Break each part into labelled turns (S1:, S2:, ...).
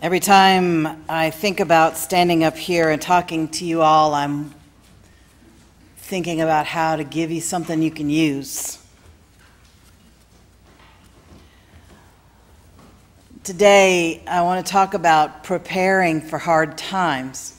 S1: Every time I think about standing up here and talking to you all, I'm thinking about how to give you something you can use. Today, I want to talk about preparing for hard times.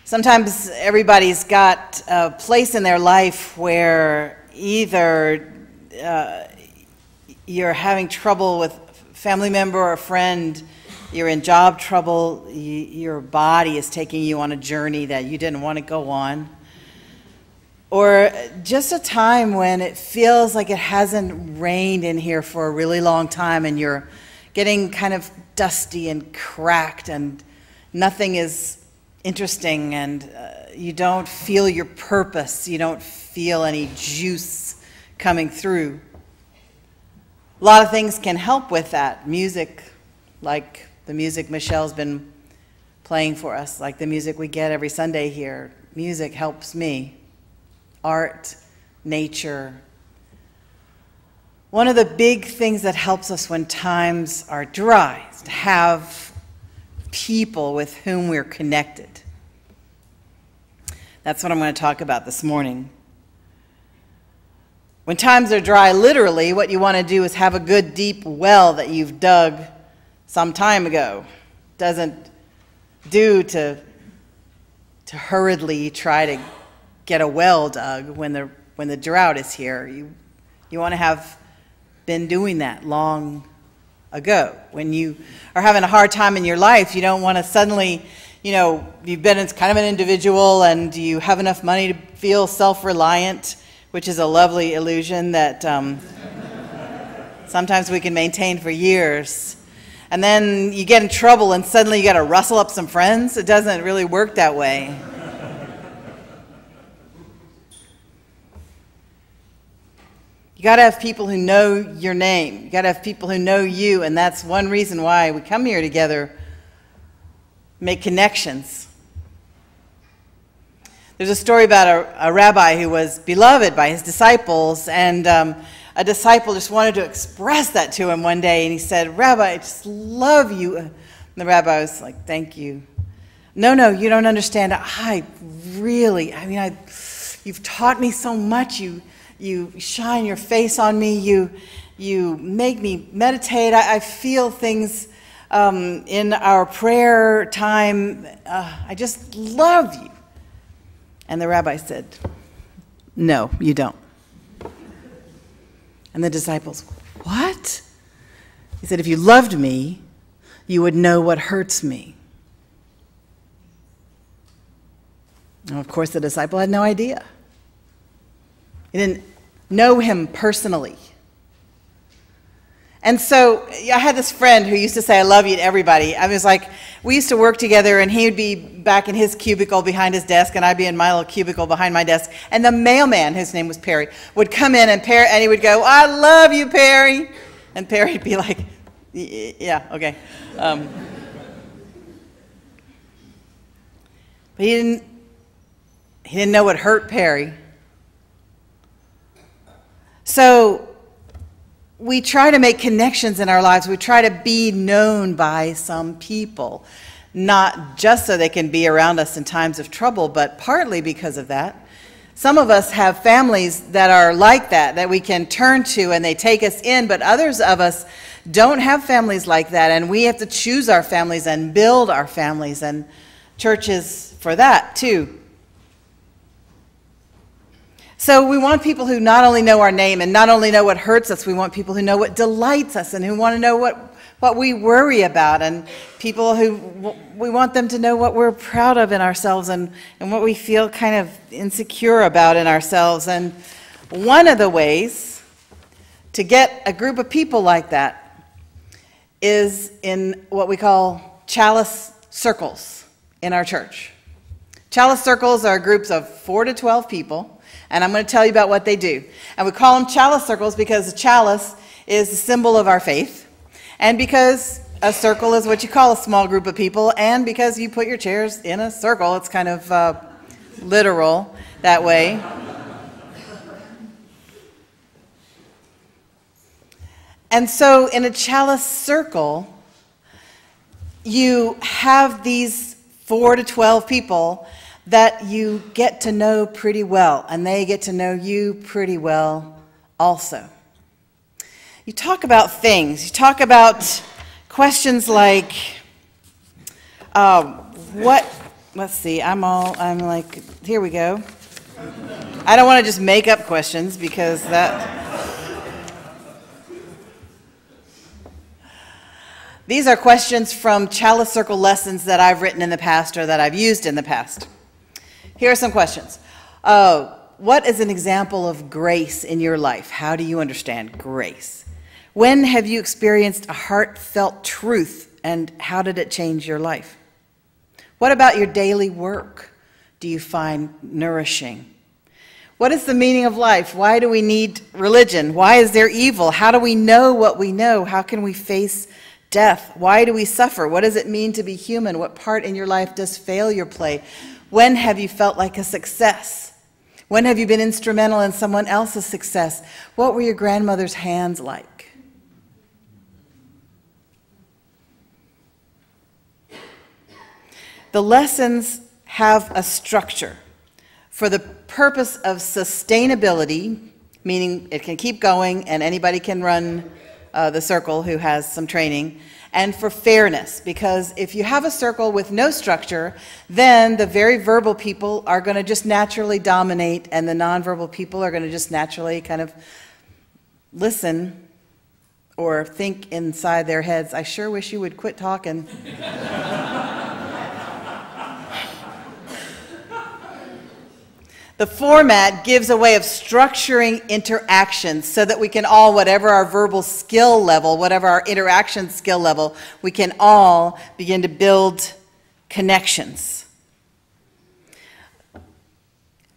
S1: Sometimes everybody's got a place in their life where either you're having trouble with a family member or a friend, you're in job trouble, your body is taking you on a journey that you didn't want to go on, or just a time when it feels like it hasn't rained in here for a really long time and you're getting kind of dusty and cracked and nothing is interesting and you don't feel your purpose, you don't feel any juice coming through. A lot of things can help with that. Music, like the music Michelle's been playing for us, like the music we get every Sunday here. Music helps me. Art, nature. One of the big things that helps us when times are dry is to have people with whom we're connected. That's what I'm going to talk about this morning. When times are dry, literally, what you want to do is have a good deep well that you've dug some time ago. Doesn't do to hurriedly try to get a well dug when the drought is here. You want to have been doing that long ago. When you are having a hard time in your life, you don't want to suddenly, you've been as kind of an individual and you have enough money to feel self-reliant, which is a lovely illusion that sometimes we can maintain for years. And then you get in trouble and suddenly you got to rustle up some friends. It doesn't really work that way. You got to have people who know your name. You got to have people who know you, and that's one reason why we come here together, make connections. There's a story about a rabbi who was beloved by his disciples, and a disciple just wanted to express that to him one day, and he said, "Rabbi, I just love you." And the rabbi was like, "Thank you." No, you don't understand. You've taught me so much. You shine your face on me. You make me meditate. I feel things in our prayer time. I just love you. And the rabbi said, "No, you don't." And the disciples, "What?" He said, "If you loved me, you would know what hurts me." And of course, the disciple had no idea. He didn't know him personally. And so I had this friend who used to say, "I love you" to everybody. I was like, we used to work together, and he would be back in his cubicle behind his desk, and I'd be in my little cubicle behind my desk. And the mailman, his name was Perry, would come in, and he would go, "I love you, Perry." And Perry'd be like, "Yeah, okay." But he didn't know what hurt Perry. So we try to make connections in our lives. We try to be known by some people, not just so they can be around us in times of trouble, but partly because of that. Some of us have families that are like that we can turn to and they take us in, but others of us don't have families like that, and we have to choose our families and build our families, and churches for that too. So we want people who not only know our name and not only know what hurts us, we want people who know what delights us and who want to know what we worry about, and people who we want them to know what we're proud of in ourselves and what we feel kind of insecure about in ourselves. And one of the ways to get a group of people like that is in what we call Chalice Circles in our church. Chalice Circles are groups of 4 to 12 people. And I'm going to tell you about what they do. And we call them Chalice Circles because the chalice is the symbol of our faith, and because a circle is what you call a small group of people, and because you put your chairs in a circle. It's kind of literal that way. And so in a Chalice Circle, you have these 4 to 12 people that you get to know pretty well, and they get to know you pretty well also. You talk about things. You talk about questions like, let's see, I'm like, here we go. I don't want to just make up questions because these are questions from Chalice Circle lessons that I've written in the past or that I've used in the past. Here are some questions. What is an example of grace in your life? How do you understand grace? When have you experienced a heartfelt truth, and how did it change your life? What about your daily work do you find nourishing? What is the meaning of life? Why do we need religion? Why is there evil? How do we know what we know? How can we face death? Why do we suffer? What does it mean to be human? What part in your life does failure play? When have you felt like a success? When have you been instrumental in someone else's success? What were your grandmother's hands like? The lessons have a structure for the purpose of sustainability, meaning it can keep going and anybody can run the circle who has some training, and for fairness, because if you have a circle with no structure, then the very verbal people are going to just naturally dominate, and the nonverbal people are going to just naturally kind of listen or think inside their heads, I sure wish you would quit talking. The format gives a way of structuring interactions so that we can all, whatever our verbal skill level, whatever our interaction skill level, we can all begin to build connections.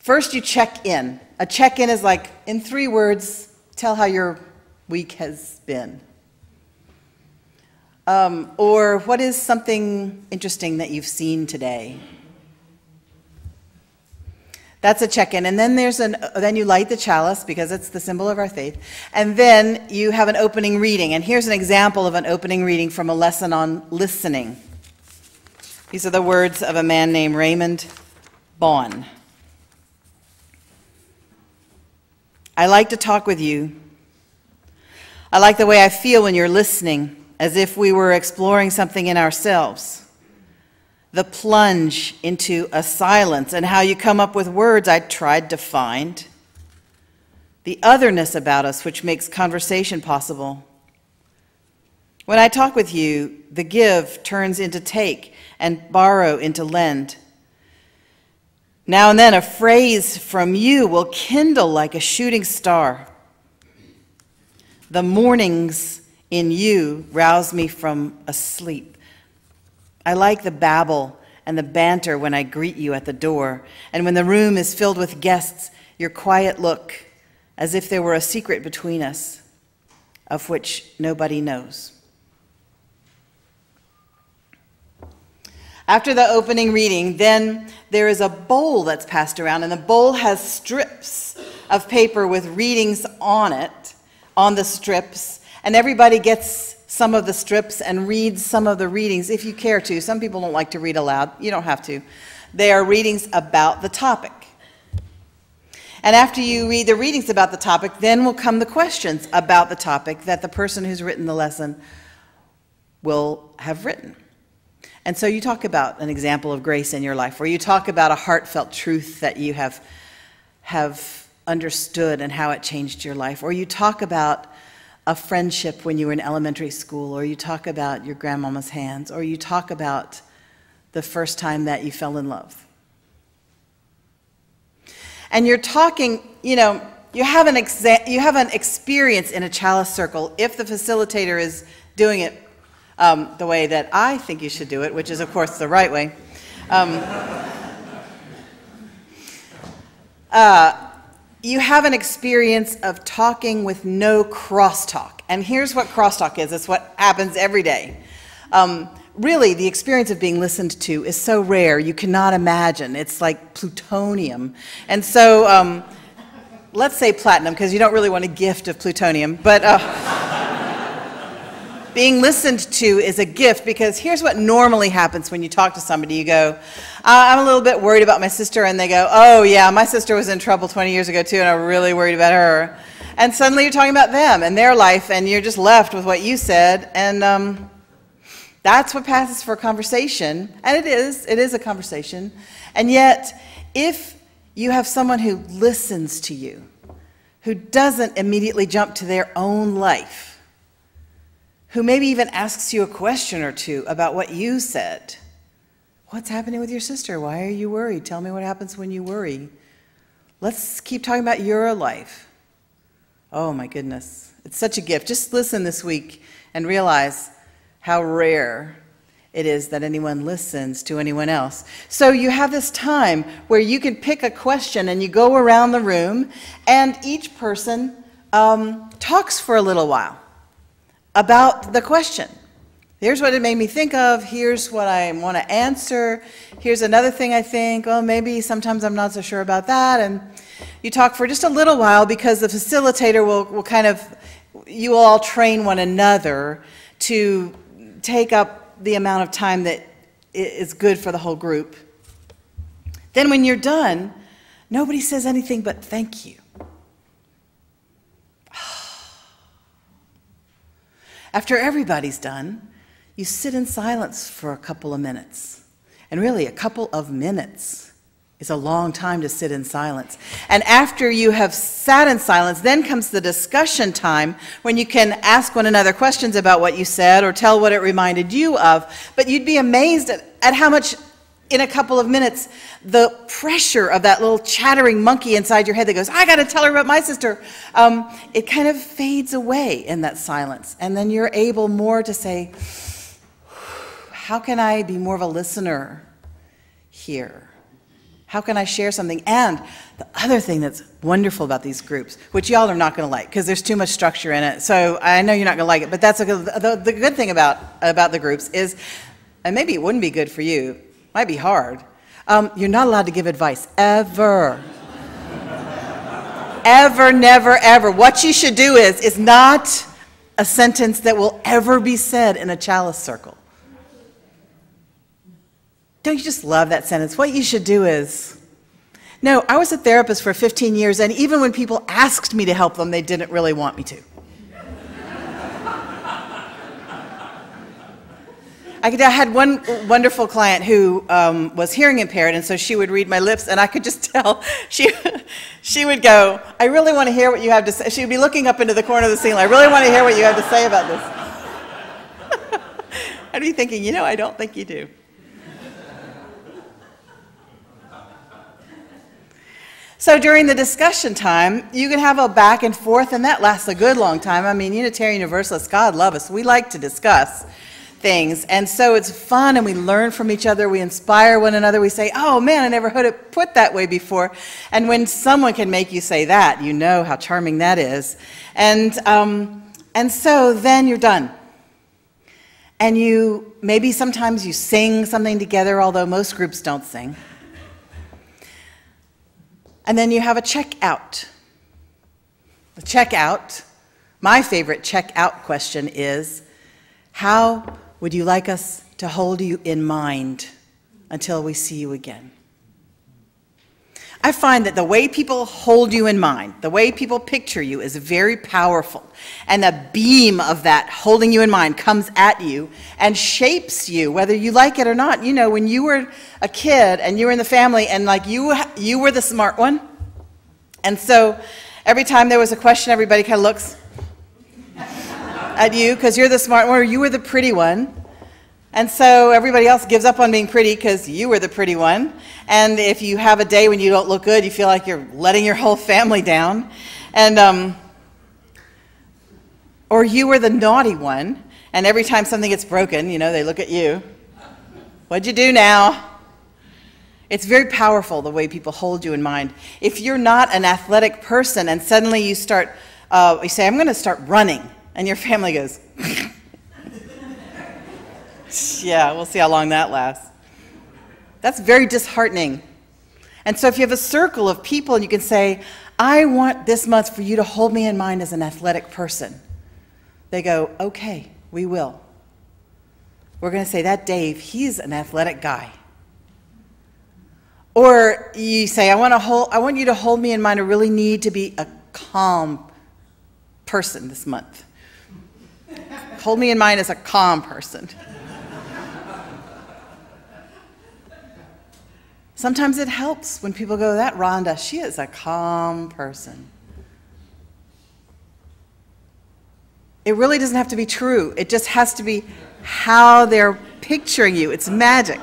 S1: First, you check in. A check-in is like, in 3 words, tell how your week has been. Or what is something interesting that you've seen today? That's a check-in, and then then you light the chalice because it's the symbol of our faith, and then you have an opening reading. And here's an example of an opening reading from a lesson on listening. These are the words of a man named Raymond Baum. I like to talk with you. I like the way I feel when you're listening, as if we were exploring something in ourselves. The plunge into a silence and how you come up with words I tried to find. The otherness about us which makes conversation possible. When I talk with you, the give turns into take and borrow into lend. Now and then a phrase from you will kindle like a shooting star. The mornings in you rouse me from a sleep. I like the babble and the banter when I greet you at the door, and when the room is filled with guests, your quiet look, as if there were a secret between us, of which nobody knows. After the opening reading, then there is a bowl that's passed around, and the bowl has strips of paper with readings on it, on the strips, and everybody gets some of the strips and read some of the readings if you care to. Some people don't like to read aloud. You don't have to. They are readings about the topic. And after you read the readings about the topic, then will come the questions about the topic that the person who's written the lesson will have written. And so you talk about an example of grace in your life, or you talk about a heartfelt truth that you have understood and how it changed your life, or you talk about a friendship when you were in elementary school, or you talk about your grandmama's hands, or you talk about the first time that you fell in love. And you're talking, you have an experience in a Chalice Circle if the facilitator is doing it the way that I think you should do it, which is, of course, the right way. You have an experience of talking with no crosstalk. And here's what crosstalk is. It's what happens every day. Really, the experience of being listened to is so rare, you cannot imagine. It's like plutonium. And so let's say platinum, because you don't really want a gift of plutonium. But Being listened to is a gift, because here's what normally happens when you talk to somebody. You go, I'm a little bit worried about my sister, and they go, oh yeah, my sister was in trouble 20 years ago too, and I'm really worried about her. And suddenly you're talking about them and their life, and you're just left with what you said, and that's what passes for a conversation. And it is a conversation. And yet, if you have someone who listens to you, who doesn't immediately jump to their own life, who maybe even asks you a question or two about what you said. What's happening with your sister? Why are you worried? Tell me what happens when you worry. Let's keep talking about your life. Oh my goodness. It's such a gift. Just listen this week and realize how rare it is that anyone listens to anyone else. So you have this time where you can pick a question and you go around the room, and each person talks for a little while about the question. Here's what it made me think of. Here's what I want to answer. Here's another thing I think. Well, maybe sometimes I'm not so sure about that. And you talk for just a little while, because the facilitator will kind of, you will all train one another to take up the amount of time that is good for the whole group. Then when you're done, nobody says anything but thank you. After everybody's done, you sit in silence for a couple of minutes. And really, a couple of minutes is a long time to sit in silence. And after you have sat in silence, then comes the discussion time, when you can ask one another questions about what you said or tell what it reminded you of. But you'd be amazed at how much, in a couple of minutes, the pressure of that little chattering monkey inside your head that goes, I got to tell her about my sister, it kind of fades away in that silence. And then you're able more to say, how can I be more of a listener here? How can I share something? And the other thing that's wonderful about these groups, which y'all are not going to like because there's too much structure in it, so I know you're not going to like it, but that's the good thing about the groups is, and maybe it wouldn't be good for you, might be hard, you're not allowed to give advice, ever. Ever, never, ever. What you should do is not a sentence that will ever be said in a Chalice Circle. Don't you just love that sentence? What you should do is, no, I was a therapist for 15 years, and even when people asked me to help them, they didn't really want me to. I had one wonderful client who was hearing impaired, and so she would read my lips, and I could just tell. She would go, I really want to hear what you have to say. She would be looking up into the corner of the ceiling. I really want to hear what you have to say about this. I'd be thinking, I don't think you do. So during the discussion time, you can have a back and forth, and that lasts a good long time. I mean, Unitarian Universalists, God love us, we like to discuss things. And so it's fun, and we learn from each other. We inspire one another. We say, oh man, I never heard it put that way before. And when someone can make you say that, you know how charming that is. And so then you're done. And maybe sometimes you sing something together, although most groups don't sing. And then you have a checkout. The checkout, my favorite checkout question is, how would you like us to hold you in mind until we see you again? I find that the way people hold you in mind, the way people picture you, is very powerful. And the beam of that holding you in mind comes at you and shapes you, whether you like it or not. When you were a kid and you were in the family and you were the smart one. And so every time there was a question, everybody kind of looks at you because you're the smart one, or you were the pretty one. And so everybody else gives up on being pretty because you were the pretty one. And if you have a day when you don't look good, you feel like you're letting your whole family down. And or you were the naughty one, and every time something gets broken, they look at you. What'd you do now? It's very powerful the way people hold you in mind. If you're not an athletic person and suddenly you say, I'm going to start running, and your family goes, yeah, we'll see how long that lasts. That's very disheartening. And so if you have a circle of people and you can say, I want this month for you to hold me in mind as an athletic person, they go, okay, We will. We're going to say, that Dave, he's an athletic guy. Or you say, I want you to hold me in mind. I really need to be a calm person this month. Hold me in mind as a calm person. Sometimes it helps when people go, that Rhonda, she is a calm person. It really doesn't have to be true. It just has to be how they're picturing you. It's magic.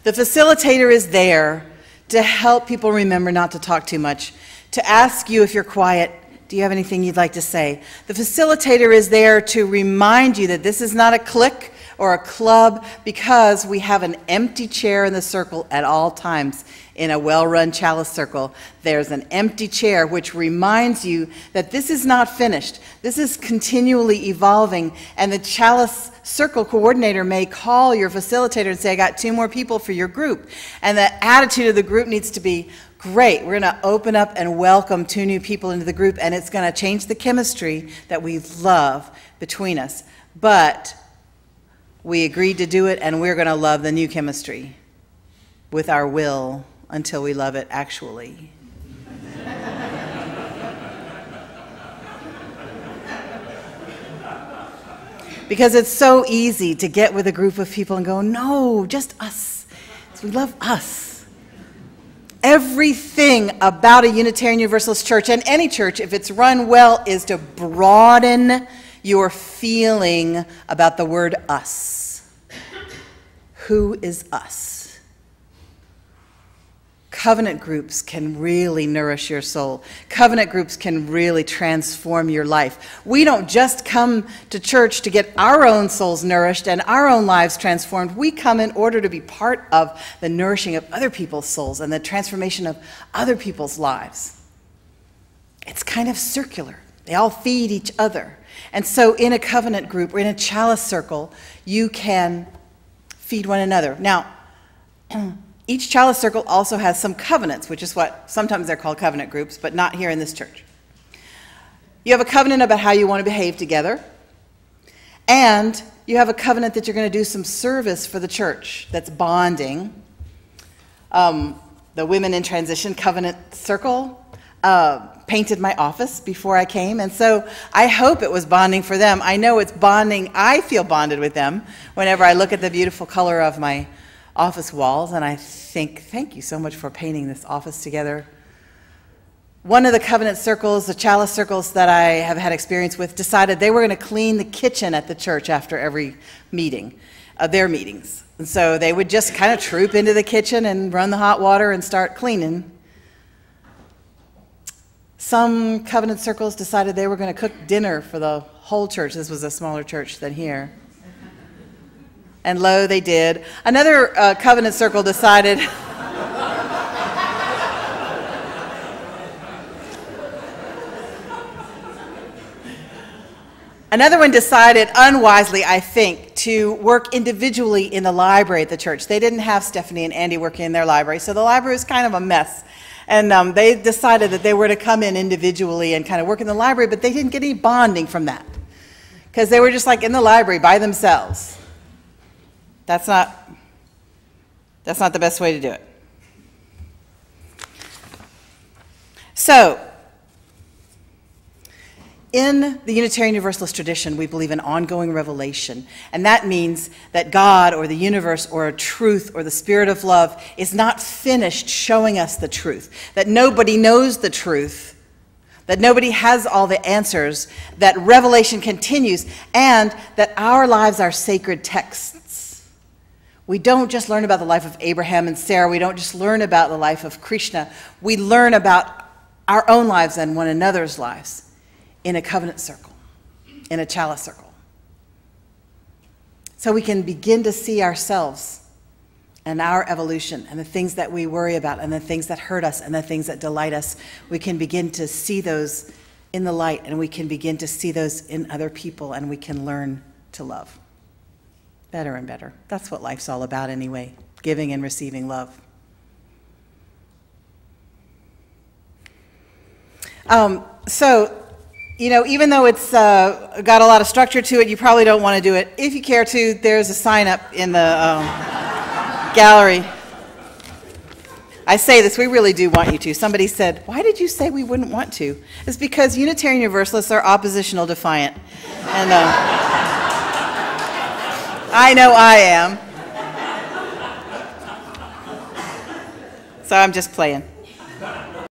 S1: The facilitator is there to help people remember not to talk too much, to ask you if you're quiet, do you have anything you'd like to say? The facilitator is there to remind you that this is not a clique or a club, because we have an empty chair in the circle at all times. In a well-run Chalice Circle, there's an empty chair which reminds you that this is not finished. This is continually evolving, and the Chalice Circle coordinator may call your facilitator and say, I got 2 more people for your group. And the attitude of the group needs to be, great, we're going to open up and welcome 2 new people into the group, and it's going to change the chemistry that we love between us. But we agreed to do it, and we're going to love the new chemistry with our will until we love it actually. Because it's so easy to get with a group of people and go, no, just us. We love us. Everything about a Unitarian Universalist church, and any church, if it's run well, is to broaden your feeling about the word us. Who is us? Covenant groups can really nourish your soul. Covenant groups can really transform your life. We don't just come to church to get our own souls nourished and our own lives transformed. We come in order to be part of the nourishing of other people's souls and the transformation of other people's lives. It's kind of circular. They all feed each other. And so in a covenant group or in a Chalice Circle, you can feed one another. Now, each Chalice Circle also has some covenants, which is what sometimes they're called covenant groups, but not here in this church. You have a covenant about how you want to behave together, and you have a covenant that you're going to do some service for the church that's bonding. The Women in Transition Covenant Circle painted my office before I came, and so I hope it was bonding for them. I know it's bonding. I feel bonded with them whenever I look at the beautiful color of my office walls, and I think, thank you so much for painting this office together. One of the covenant circles, the Chalice Circles that I have had experience with, decided they were going to clean the kitchen at the church after every meeting, their meetings. And so they would just kind of troop into the kitchen and run the hot water and start cleaning. Some covenant circles decided they were going to cook dinner for the whole church. This was a smaller church than here. And lo, they did. Another covenant circle decided another one decided, unwisely, I think, to work individually in the library at the church. They didn't have Stephanie and Andy working in their library, so the library was kind of a mess. And they decided that they were to come in individually and kind of work in the library, but they didn't get any bonding from that because they were just like in the library by themselves. That's not the best way to do it. So, in the Unitarian Universalist tradition, we believe in ongoing revelation, and that means that God or the universe or a truth or the spirit of love is not finished showing us the truth, that nobody knows the truth, that nobody has all the answers, that revelation continues, and that our lives are sacred texts. We don't just learn about the life of Abraham and Sarah. We don't just learn about the life of Krishna. We learn about our own lives and one another's lives in a covenant circle, in a Chalice Circle. So we can begin to see ourselves and our evolution and the things that we worry about and the things that hurt us and the things that delight us. We can begin to see those in the light, and we can begin to see those in other people, and we can learn to love better and better. That's what life's all about anyway, giving and receiving love. So Even though it's got a lot of structure to it, you probably don't want to do it. If you care to, there's a sign up in the gallery. I say this, we really do want you to. Somebody said, why did you say we wouldn't want to? It's because Unitarian Universalists are oppositional defiant. And I know I am. So I'm just playing.